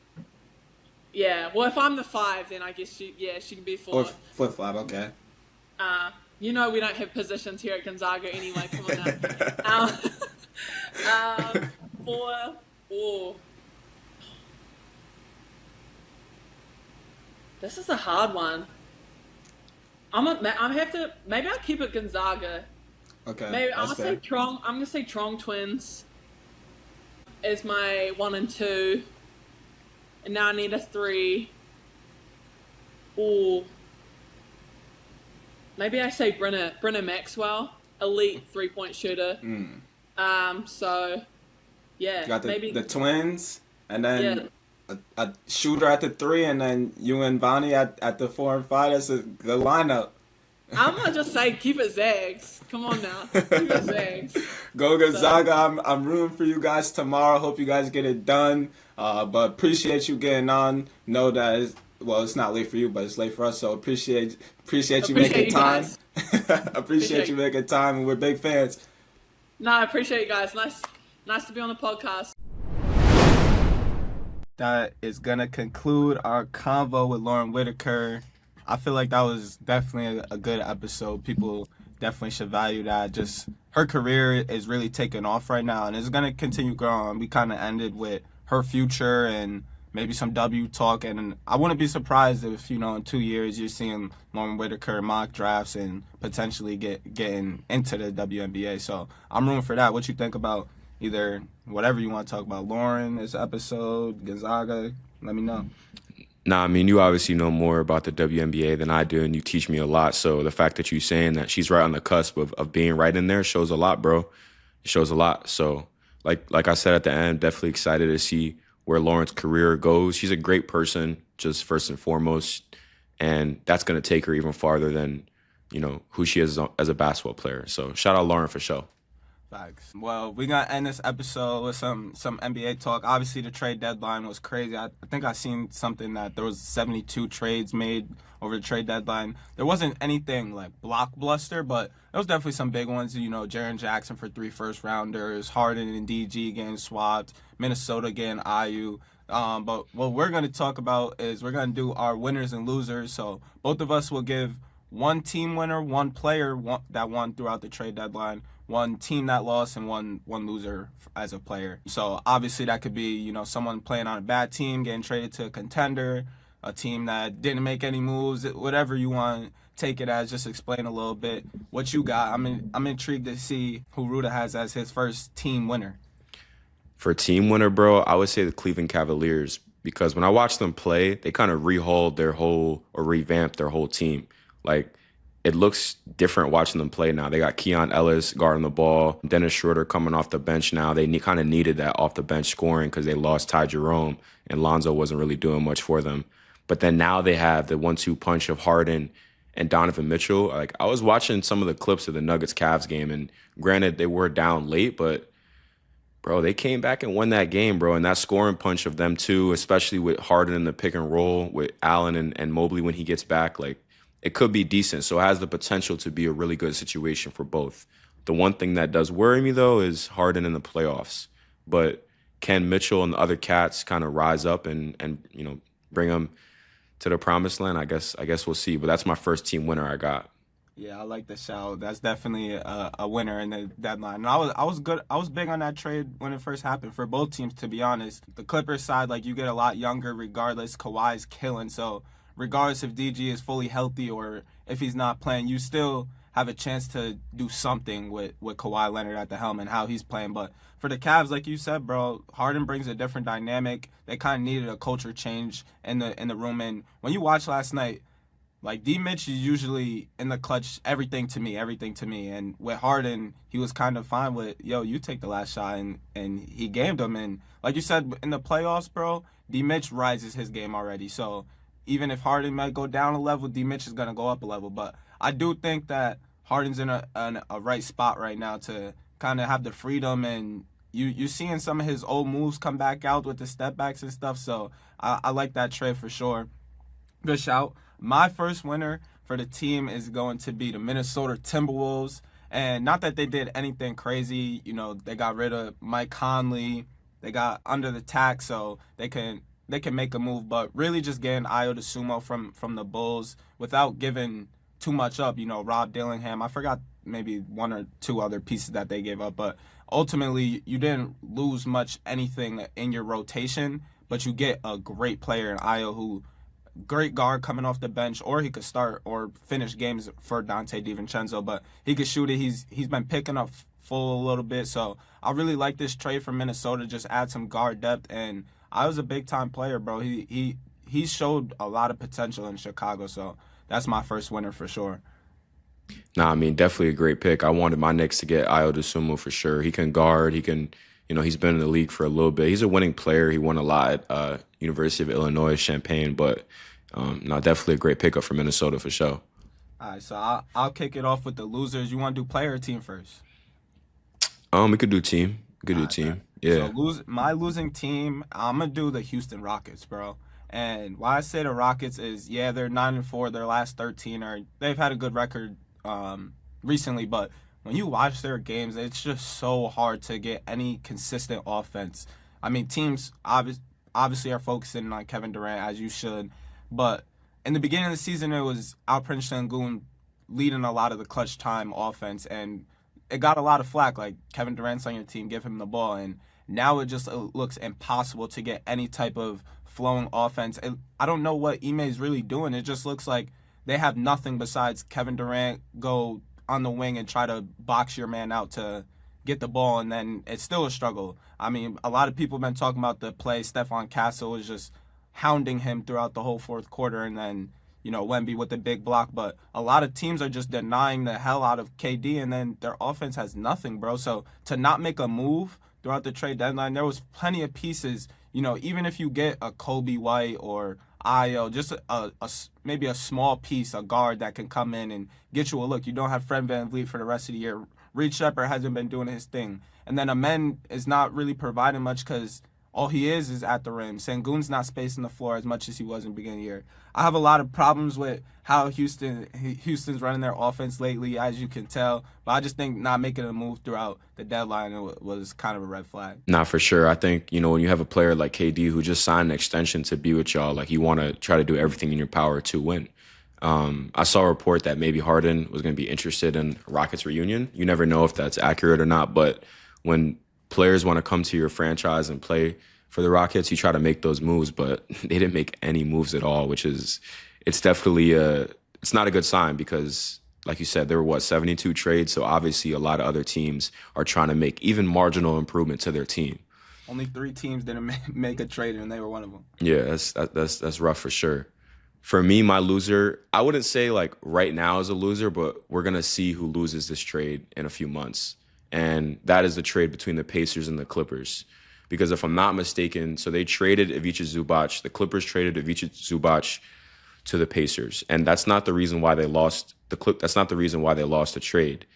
Yeah. Well, if I'm the 5, then I guess she can be 4. Or flip flop, okay. You know we don't have positions here at Gonzaga anyway. Come on now. 4. Oh. This is a hard one. Maybe I'll keep it Gonzaga. Okay. Maybe I'm that's gonna say fair. Trong. I'm gonna say Trong Twins is my 1 and 2, and now I need a 3. Ooh. Maybe I say Brenna Maxwell, elite 3-point shooter. So yeah, You got maybe the twins, and then a shooter at the 3, and then you and Bonnie at the 4 and 5. That's a good lineup. I'm gonna just say keep it Zags. Come on now, keep it Zags. Go Gonzaga! I'm rooting for you guys tomorrow. Hope you guys get it done. But appreciate you getting on. Know that it's not late for you, but it's late for us. So appreciate you making you time. guys. appreciate you making time, and we're big fans. No, I appreciate you guys. Nice to be on the podcast. That is going to conclude our convo with Lauren Whittaker. I feel like that was definitely a good episode. People definitely should value that. Just her career is really taking off right now, and it's going to continue growing. We kind of ended with her future and maybe some W talk, and I wouldn't be surprised if, in 2 years you're seeing Lauren Whittaker mock drafts and potentially getting into the WNBA. So I'm rooting for that. What you think about either whatever you want to talk about, Lauren, this episode, Gonzaga? Let me know. Nah, I mean, you obviously know more about the WNBA than I do, and you teach me a lot. So the fact that you're saying that she's right on the cusp of being right in there shows a lot, bro. It shows a lot. So like I said at the end, definitely excited to see where Lauren's career goes. She's a great person, just first and foremost, and that's going to take her even farther than, who she is as a basketball player. So shout out Lauren for sure. Facts. Well, we're going to end this episode with some NBA talk. Obviously, the trade deadline was crazy. I think I seen something that there was 72 trades made over the trade deadline. There wasn't anything like blockbuster, but there was definitely some big ones. Jaren Jackson for 3 first-rounders, Harden and DG getting swapped, Minnesota getting IU. But what we're going to talk about is we're going to do our winners and losers. So both of us will give one team winner, one player that won throughout the trade deadline, one team that lost, and one loser as a player. So obviously that could be, someone playing on a bad team getting traded to a contender, a team that didn't make any moves, whatever you want. Take it as. Just explain a little bit what you got. I'm intrigued to see who Ruda has as his first team winner. For team winner, bro, I would say the Cleveland Cavaliers, because when I watch them play, they kind of revamped their whole team. Like, it looks different watching them play now. They got Keon Ellis guarding the ball, Dennis Schroeder coming off the bench now. They kind of needed that off the bench scoring because they lost Ty Jerome, and Lonzo wasn't really doing much for them. But then now they have the 1-2 punch of Harden and Donovan Mitchell. Like, I was watching some of the clips of the Nuggets-Cavs game, and granted, they were down late, but, bro, they came back and won that game, bro. And that scoring punch of them too, especially with Harden in the pick and roll, with Allen and Mobley when he gets back, like, it could be decent. So it has the potential to be a really good situation for both. The one thing that does worry me, though, is Harden in the playoffs. But can Mitchell and the other cats kind of rise up and bring them to the promised land? I guess we'll see. But that's my first team winner I got. Yeah, I like the shout. That's definitely a winner in the deadline. And I was good. I was big on that trade when it first happened for both teams, to be honest. The Clippers side, like, you get a lot younger regardless. Kawhi's killing, so regardless if DG is fully healthy or if he's not playing, you still have a chance to do something with Kawhi Leonard at the helm and how he's playing. But for the Cavs, like you said, bro, Harden brings a different dynamic. They kind of needed a culture change in the room. And when you watch last night, like, D. Mitch is usually in the clutch, everything to me. And with Harden, he was kind of fine with, you take the last shot, and he gamed him. And like you said, in the playoffs, bro, D. Mitch rises his game already. So even if Harden might go down a level, D. Mitch is going to go up a level. But I do think that Harden's in a right spot right now to kind of have the freedom, and you seeing some of his old moves come back out with the step backs and stuff. So I like that trade for sure. Good shout. My first winner for the team is going to be the Minnesota Timberwolves. And not that they did anything crazy. They got rid of Mike Conley. They got under the tax, so they can make a move. But really just getting Ayo DeSumo from the Bulls without giving too much up. Rob Dillingham. I forgot maybe one or two other pieces that they gave up. But ultimately, you didn't lose much anything in your rotation. But you get a great player in Ayo who – great guard coming off the bench, or he could start or finish games for Dante DiVincenzo, but he could shoot it. He's been picking up full a little bit, so I really like this trade from Minnesota. Just add some guard depth, and I was a big time player, bro. He showed a lot of potential in Chicago, so that's my first winner for sure. Nah, I mean, definitely a great pick. I wanted my Knicks to get Ayo DeSumo for sure. He can guard. He can, he's been in the league for a little bit. He's a winning player. He won a lot at University of Illinois, Champaign, but definitely a great pickup for Minnesota for sure. All right, so I'll kick it off with the losers. You want to do player or team first? We could do team. Yeah. So my losing team, I'm going to do the Houston Rockets, bro. And why I say the Rockets is, they're 9-4. Their last 13 they've had a good record recently, but when you watch their games, it's just so hard to get any consistent offense. I mean, teams obviously are focusing on Kevin Durant, as you should, but in the beginning of the season, it was Alperen Sengun leading a lot of the clutch time offense, and it got a lot of flack, like, Kevin Durant's on your team, give him the ball, and now it just looks impossible to get any type of flowing offense. I don't know what Ime's really doing. It just looks like they have nothing besides Kevin Durant go on the wing and try to box your man out to get the ball, and then it's still a struggle. I mean, a lot of people have been talking about the play. Stephon Castle was just hounding him throughout the whole fourth quarter, and then, Wemby with the big block. But a lot of teams are just denying the hell out of KD, and then their offense has nothing, bro. So to not make a move throughout the trade deadline, there was plenty of pieces. Even if you get a Kobe White or Io, just maybe a small piece, a guard that can come in and get you a look. You don't have Fred VanVleet for the rest of the year. Reed Shepherd hasn't been doing his thing. And then Amen is not really providing much because all he is at the rim. Sengun's not spacing the floor as much as he was in the beginning of the year. I have a lot of problems with how Houston's running their offense lately, as you can tell. But I just think not making a move throughout the deadline was kind of a red flag. Not for sure. I think, when you have a player like KD who just signed an extension to be with y'all, like you want to try to do everything in your power to win. I saw a report that maybe Harden was going to be interested in Rockets reunion. You never know if that's accurate or not, but when players want to come to your franchise and play for the Rockets, you try to make those moves, but they didn't make any moves at all, it's definitely it's not a good sign because, like you said, there were 72 trades, so obviously a lot of other teams are trying to make even marginal improvement to their team. Only 3 teams didn't make a trade, and they were one of them. Yeah, that's rough for sure. For me, my loser, I wouldn't say like right now is a loser, but we're going to see who loses this trade in a few months. And that is the trade between the Pacers and the Clippers. Because if I'm not mistaken, so they traded Ivica Zubac. The Clippers traded Ivica Zubac to the Pacers. And that's not the reason why they lost that's not the reason why they lost the trade.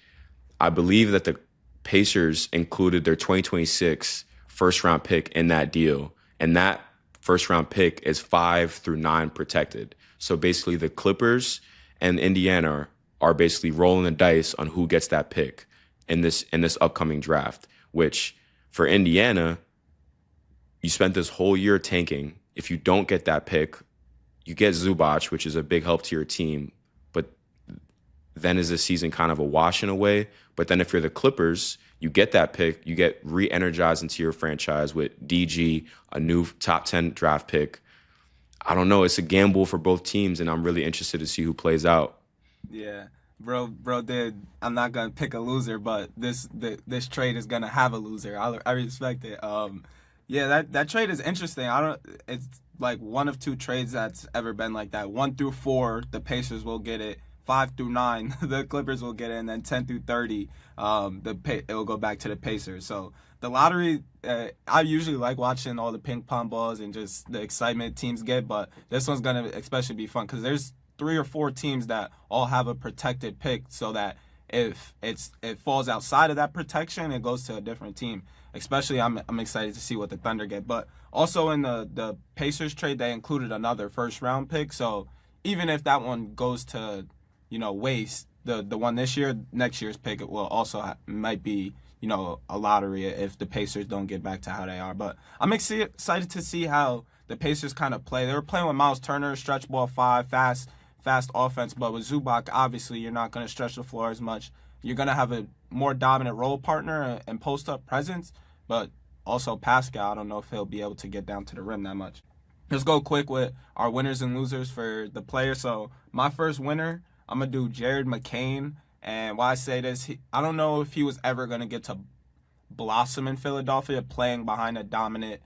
I believe that the Pacers included their 2026 first-round pick in that deal. And that first-round pick is 5 through 9 protected. So basically the Clippers and Indiana are basically rolling the dice on who gets that pick in this upcoming draft, which for Indiana, you spent this whole year tanking. If you don't get that pick, you get Zubac, which is a big help to your team. But then is this season kind of a wash in a way? But then if you're the Clippers, you get that pick, you get re-energized into your franchise with DG, a new top 10 draft pick. I don't know. It's a gamble for both teams, and I'm really interested to see who plays out. Yeah. Bro I'm not gonna pick a loser, but this trade is gonna have a loser. I respect it. That trade is interesting. It's like one of 2 trades that's ever been like that. 1 through 4, the Pacers will get it. 5 through 9, the Clippers will get it, and then 10 through 30, it will go back to the Pacers. So the lottery, I usually like watching all the ping pong balls and just the excitement teams get, but this one's gonna especially be fun because there's 3 or 4 teams that all have a protected pick, so that if it falls outside of that protection, it goes to a different team. Especially, I'm excited to see what the Thunder get. But also in the Pacers trade, they included another first-round pick. So even if that one goes to, waste, the one this year, next year's pick, it will also might be, a lottery if the Pacers don't get back to how they are. But I'm excited to see how the Pacers kind of play. They were playing with Miles Turner, stretch ball 5, fast offense. But with Zubac, obviously, you're not going to stretch the floor as much. You're going to have a more dominant role partner and post-up presence, but also Pascal, I don't know if he'll be able to get down to the rim that much. Let's go quick with our winners and losers for the players. So my first winner, I'm going to do Jared McCain. And why I say this, I don't know if he was ever going to get to blossom in Philadelphia, playing behind the dominant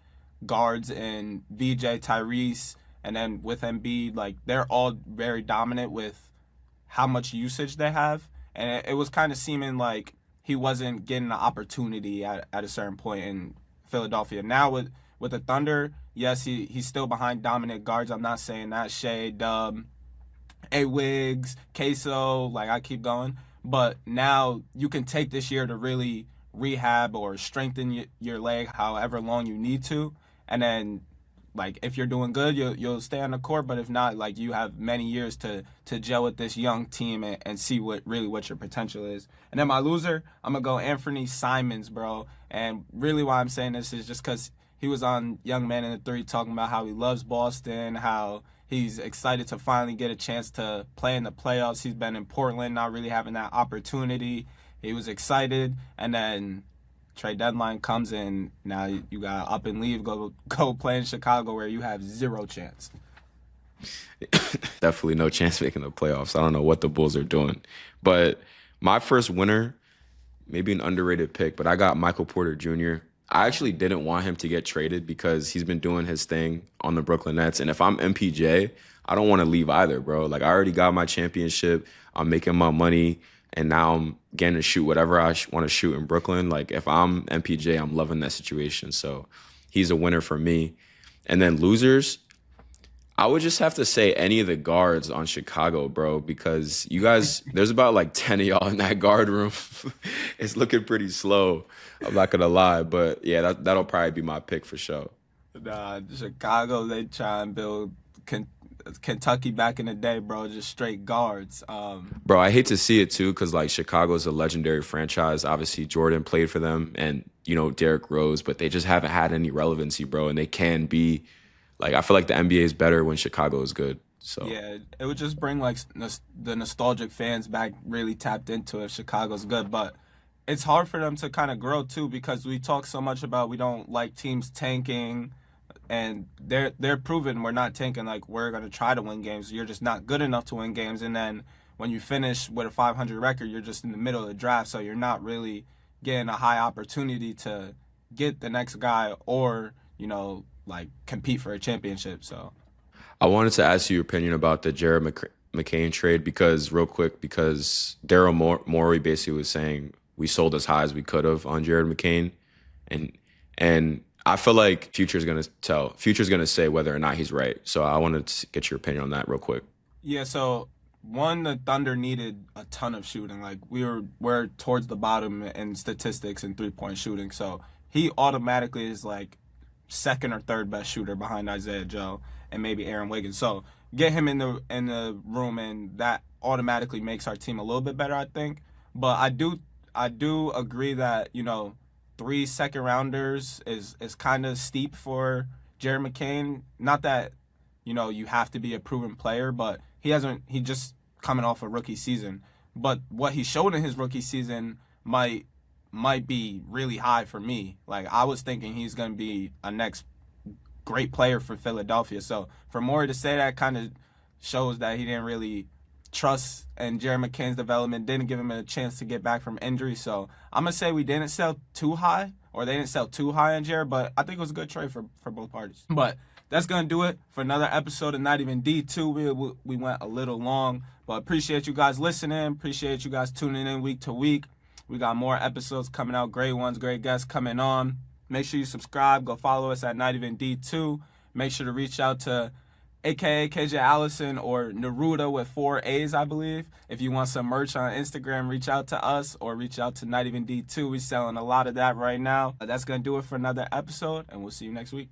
guards in VJ, Tyrese, and then with Embiid. Like, they're all very dominant with how much usage they have. And it was kind of seeming like he wasn't getting the opportunity at a certain point in Philadelphia. Now with the Thunder, yes, he's still behind dominant guards. I'm not saying that. Shea, Dub, Wiggs, Queso, like I keep going. But now you can take this year to really rehab or strengthen your leg however long you need to. And then, like, if you're doing good, you'll stay on the court. But if not, like, you have many years to gel with this young team and see what your potential is. And then my loser, I'm going to go Anthony Simons, bro. And really why I'm saying this is just because he was on Young Man in the 3 talking about how he loves Boston, how he's excited to finally get a chance to play in the playoffs. He's been in Portland, not really having that opportunity. He was excited. And then trade deadline comes in, now you got up and leave, go play in Chicago where you have zero chance. Definitely no chance making the playoffs. I don't know what the Bulls are doing. But my first winner, maybe an underrated pick, but I got Michael Porter Jr. I actually didn't want him to get traded because he's been doing his thing on the Brooklyn Nets. And if I'm MPJ, I don't want to leave either, bro. Like, I already got my championship. I'm making my money. And now I'm getting to shoot whatever I want to shoot in Brooklyn. Like, if I'm MPJ, I'm loving that situation. So he's a winner for me. And then losers, I would just have to say any of the guards on Chicago, bro, because you guys, there's about like 10 of y'all in that guard room. It's looking pretty slow. I'm not going to lie. But yeah, that'll probably be my pick for sure. Nah, Chicago, they try and build Kentucky back in the day, bro, just straight guards. Bro, I hate to see it too, because like Chicago's a legendary franchise. Obviously, Jordan played for them and, you know, Derrick Rose, but they just haven't had any relevancy, bro. And they can be. Like, I feel like the NBA is better when Chicago is good. So yeah, it would just bring like the nostalgic fans back, really tapped into if Chicago's good. But it's hard for them to kind of grow too, because we talk so much about we don't like teams tanking, and they're proving we're not tanking. Like, we're gonna try to win games. You're just not good enough to win games, and then when you finish with a 500 record, you're just in the middle of the draft, so you're not really getting a high opportunity to get the next guy or, you know, like compete for a championship. So I wanted to ask you your opinion about the Jared McCain trade because Daryl Morey basically was saying we sold as high as we could have on Jared McCain, and I feel like Future's gonna say whether or not he's right. So I wanted to get your opinion on that real quick. Yeah, so the Thunder needed a ton of shooting. Like, we're towards the bottom in statistics and 3-point shooting. So he automatically is like second or third best shooter behind Isaiah Joe and maybe Aaron Wiggins. So get him in the room, and that automatically makes our team a little bit better, I think. But I do agree that, you know, 3 second rounders is kind of steep for Jared McCain. Not that, you know, you have to be a proven player, but he just coming off a rookie season. But what he showed in his rookie season might be really high for me. Like, I was thinking he's going to be a next great player for Philadelphia. So for Morey to say that kind of shows that he didn't really trust in Jared McCain's development, didn't give him a chance to get back from injury. So I'm going to say we didn't sell too high, or they didn't sell too high on Jared, but I think it was a good trade for both parties. But that's going to do it for another episode of Not Even D2. We went a little long, but appreciate you guys listening. Appreciate you guys tuning in week to week. We got more episodes coming out, great ones, great guests coming on. Make sure you subscribe. Go follow us at Not Even D2. Make sure to reach out to a.k.a. KJ Allison or Naruto with 4 A's, I believe. If you want some merch on Instagram, reach out to us or reach out to Not Even D2. We're selling a lot of that right now. That's going to do it for another episode, and we'll see you next week.